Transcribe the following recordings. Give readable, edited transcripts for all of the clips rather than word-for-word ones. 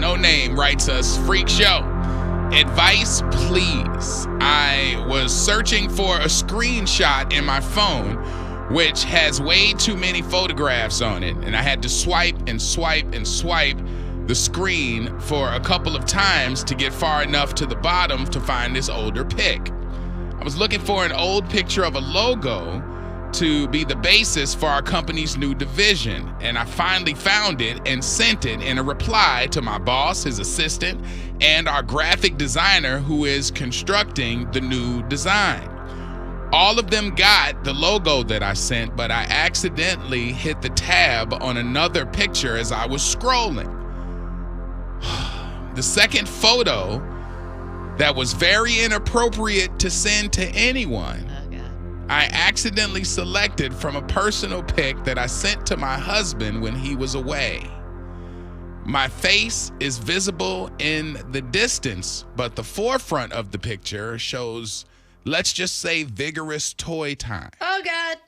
no name writes us, Freak Show. Advice, please. I was searching for a screenshot in my phone, which has way too many photographs on it, and I had to swipe and swipe and swipe the screen for a couple of times to get far enough to the bottom to find this older pic. I was looking for an old picture of a logo to be the basis for our company's new division, and I finally found it and sent it in a reply to my boss, his assistant, and our graphic designer who is constructing the new design. All of them got the logo that I sent, but I accidentally hit the tab on another picture as I was scrolling. The second photo that was very inappropriate to send to anyone, I accidentally selected from a personal pic that I sent to my husband when he was away. My face is visible in the distance, but the forefront of the picture shows, let's just say, vigorous toy time. Oh, God.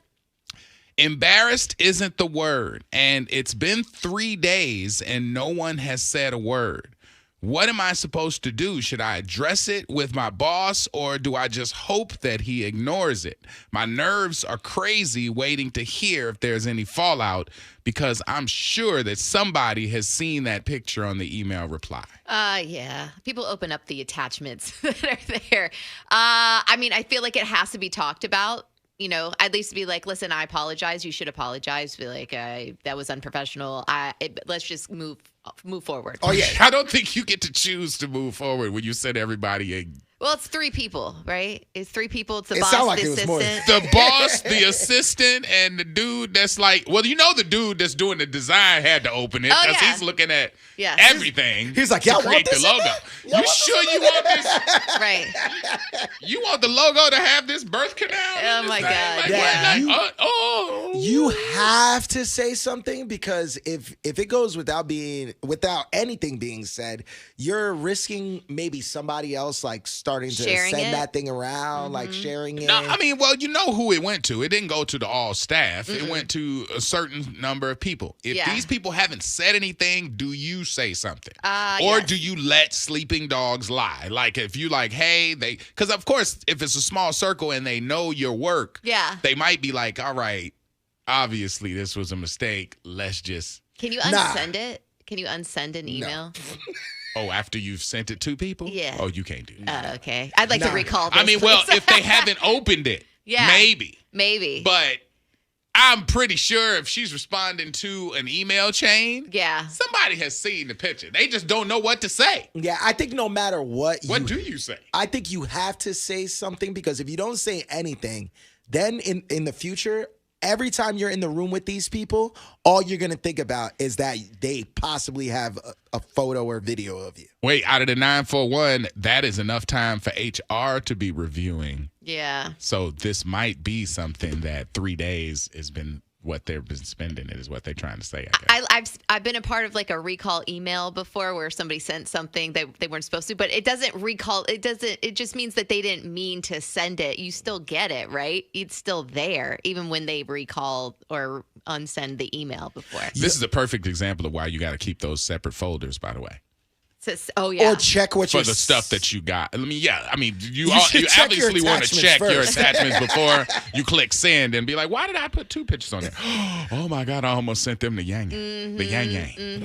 Embarrassed isn't the word, and it's been 3 days and no one has said a word. What am I supposed to do? Should I address it with my boss, or do I just hope that he ignores it? My nerves are crazy waiting to hear if there's any fallout, because I'm sure that somebody has seen that picture on the email reply. Yeah. People open up the attachments that are there. I mean, I feel like it has to be talked about. You know, at least be like, listen, I apologize. You should apologize. Be like, that was unprofessional. Let's just move forward. Oh, yeah. I don't think you get to choose to move forward when you send everybody a... Well, it's 3 people, right? It's 3 people. It's the It boss, sound like the it was more assistant. The boss, the assistant, and the dude that's like... Well, you know the dude that's doing the design had to open it because he's looking at everything. He's like, to y'all create want this the logo. You sure you want this? Right. You want the logo to have this birth canal? Oh, my God. Like, You have to say something, because if it goes without anything being said, you're risking maybe somebody else like starting to Sharing send it. that thing around, like sharing it. No, I mean, well, you know who it went to. It didn't go to the all staff. It went to a certain number of people. If these people haven't said anything, do you say something? Or do you let sleeping dogs lie? Like if you like, hey, because of course, if it's a small circle and they know your work, they might be like, all right, obviously this was a mistake. Let's just. Can you unsend it? Can you unsend an email? Oh, after you've sent it to people? Yeah. Oh, you can't do that. Okay. I'd like to recall this. I mean, well, if they haven't opened it, maybe. But I'm pretty sure if she's responding to an email chain, somebody has seen the picture. They just don't know what to say. Yeah, I think no matter what do you say? I think you have to say something, because if you don't say anything, then in the future, every time you're in the room with these people, all you're going to think about is that they possibly have a photo or video of you. Wait, out of the 941, that is enough time for HR to be reviewing. Yeah. So this might be something that 3 days has been what they've been spending. It is what they're trying to say, I guess. I've been a part of like a recall email before where somebody sent something they weren't supposed to, but it doesn't recall. It just means that they didn't mean to send it. You still get it, right? It's still there, even when they recall or unsend the email before. This is a perfect example of why you got to keep those separate folders, by the way. Or check what for the stuff that you got. I mean, you check your obviously want to check your first. attachments before you click send and be like, why did I put 2 pictures on there? Oh my God, I almost sent them the yang the yang.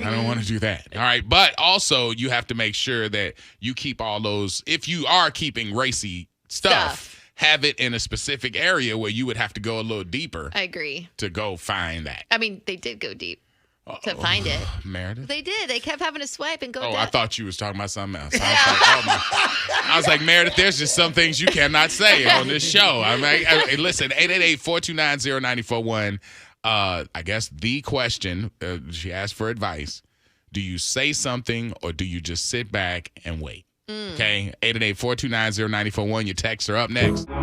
I don't want to do that. All right, but also you have to make sure that you keep all those. If you are keeping racy stuff, have it in a specific area where you would have to go a little deeper. I agree. To go find that. I mean, they did go deep. To find it. Meredith? They did. They kept having to swipe and go down. I thought you was talking about something else. I was like, Meredith, there's just some things you cannot say on this show. I mean, listen, 888-429-0941. I guess the question, she asked for advice. Do you say something or do you just sit back and wait? Okay, 888-429-0941. Your texts are up next. We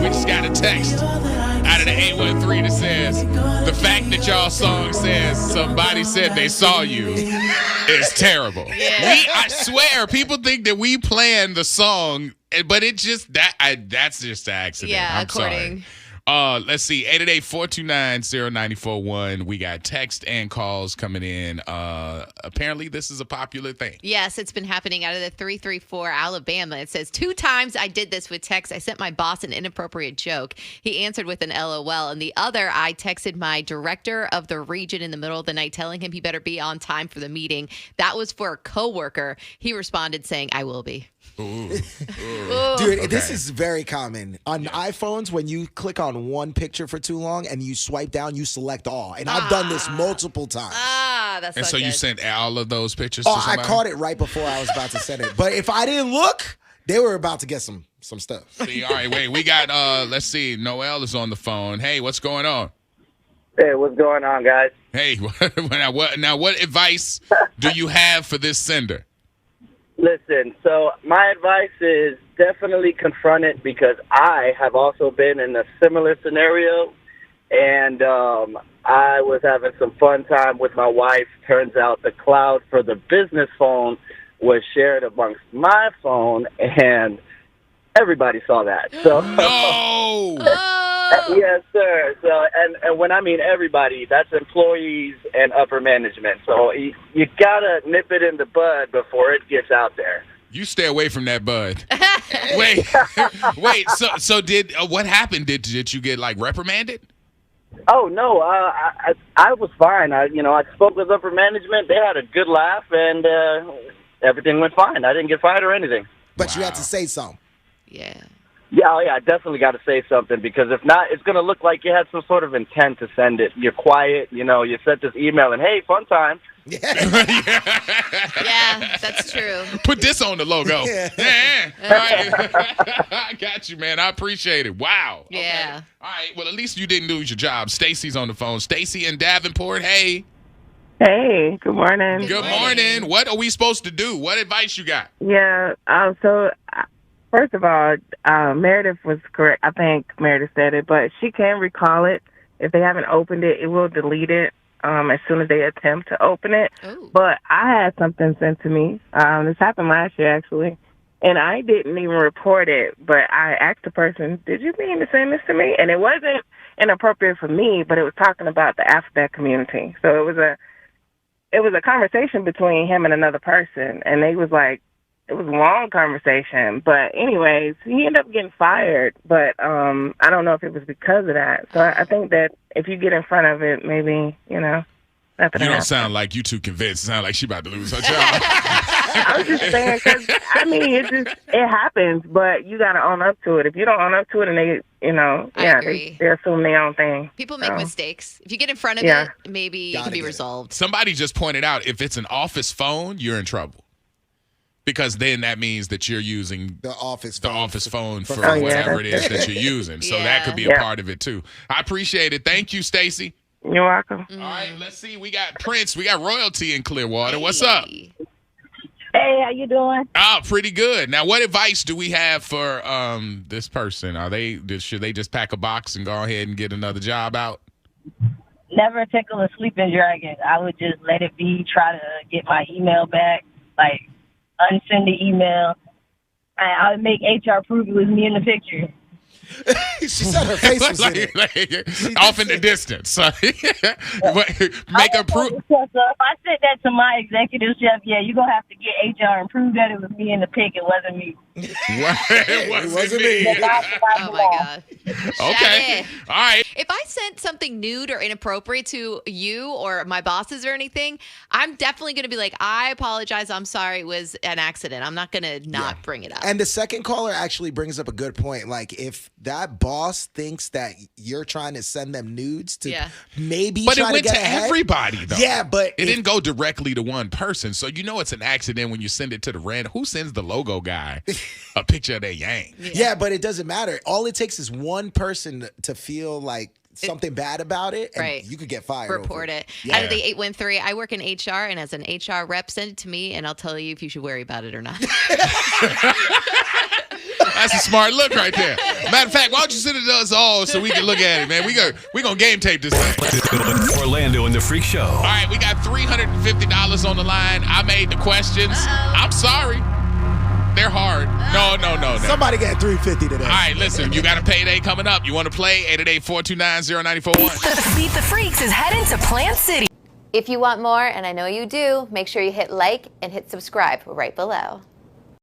just got a text out of the 813 that says, the fact that y'all song says somebody said they saw you is terrible. I swear, people think that we planned the song, but it just, that's just an accident. Yeah, I'm sorry. Let's see, 888-429-0941. We got text and calls coming in. Apparently, this is a popular thing. Yes, it's been happening out of the 334 Alabama. It says 2 times I did this with text. I sent my boss an inappropriate joke. He answered with an LOL. And the other, I texted my director of the region in the middle of the night telling him he better be on time for the meeting. That was for a coworker. He responded saying, I will be. Ooh. Dude, this is very common. On iPhones, when you click on one picture for too long and you swipe down, you select all. And I've done this multiple times. That's And not so you good. sent all of those pictures to I somebody? caught it right before I was about to send it. But if I didn't look, they were about to get some stuff. See, all right, wait. We got, let's see, Noel is on the phone. Hey, what's going on? Hey, what's going on, guys? Hey, what advice do you have for this sender? Listen, so my advice is definitely confront it because I have also been in a similar scenario, and I was having some fun time with my wife. Turns out the cloud for the business phone was shared amongst my phone, and everybody saw that. So No! yes, sir. So, and when I mean everybody, that's employees and upper management. So you gotta nip it in the bud before it gets out there. You stay away from that bud. Wait. So did what happened? Did you get like reprimanded? Oh no, I was fine. I spoke with upper management. They had a good laugh, and everything went fine. I didn't get fired or anything. But you had to say something. Yeah. Yeah, I definitely got to say something because if not, it's going to look like you had some sort of intent to send it. You're quiet, you sent this email and, hey, fun time. Yeah, that's true. Put this on the logo. Yeah. All right. I got you, man. I appreciate it. Wow. Yeah. Okay. All right. Well, at least you didn't lose your job. Stacy's on the phone. Stacy in Davenport. Hey. Hey, good morning. Good morning. What are we supposed to do? What advice you got? Yeah, first of all, Meredith was correct. I think Meredith said it, but she can recall it. If they haven't opened it, it will delete it as soon as they attempt to open it. Ooh. But I had something sent to me. This happened last year, actually, and I didn't even report it, but I asked the person, did you mean to send this to me? And it wasn't inappropriate for me, but it was talking about the alphabet community. So it was a conversation between him and another person, and they was like, it was a long conversation, but anyways, he ended up getting fired, but I don't know if it was because of that. So I think that if you get in front of it, maybe, nothing You don't happen. sound like you too convinced. It sounds like she about to lose her job. I was just saying, because, it happens, but you got to own up to it. If you don't own up to it and they, agree. they assume their own thing. People make mistakes. If you get in front of Yeah. it, maybe it Gotta can be get it. resolved. Somebody just pointed out if it's an office phone, you're in trouble. Because then that means that you're using The office the phone. office phone for Oh, yeah, whatever it is that's- that you're using. So that Yeah. could be a Yeah. part of it too. I appreciate it. Thank you, Stacy. You're welcome. All right, let's see. We got Prince. We got royalty in Clearwater. What's up? Hey. Hey, how you doing? Oh, pretty good. Now, what advice do we have for this person? Should they just pack a box and go ahead and get another job out? Never tickle a sleeping dragon. I would just let it be, try to get my email back, like unsend the email. I would make HR prove it was me in the picture. She said her face was in it. Off in the distance. Make a proof. Because if I said that to my executive chef, yeah, you're going to have to get HR and prove that it was me in the pic. It wasn't me. It wasn't me. Oh my God. Okay. Shut it. All right. If I sent something nude or inappropriate to you or my bosses or anything, I'm definitely going to be like, I apologize. I'm sorry. It was an accident. I'm not going to not bring it up. And the second caller actually brings up a good point. Like, if that boss thinks that you're trying to send them nudes to maybe But it try went to to get ahead. everybody, though. Yeah, but It didn't go directly to one person. So you know it's an accident when you send it to the random. Who sends the logo guy a picture of their yang? Yeah, but it doesn't matter. All it takes is one person to feel like something bad about it, and Right. you could get fired. Report over it. Yeah. Out of the 813, I work in HR, and as an HR rep, send it to me, and I'll tell you if you should worry about it or not. That's a smart look right there. Matter of fact, why don't you send it to us all so we can look at it, man? We gonna game tape this thing. Orlando and the Freak Show. All right, we got $350 on the line. I made the questions. I'm sorry. they're hard. No. Somebody get $350 today. All right, listen, you got a payday coming up. You want to play? 888-429-0941. Beat the Freaks is heading to Plant City. If you want more, and I know you do, make sure you hit like and hit subscribe right below.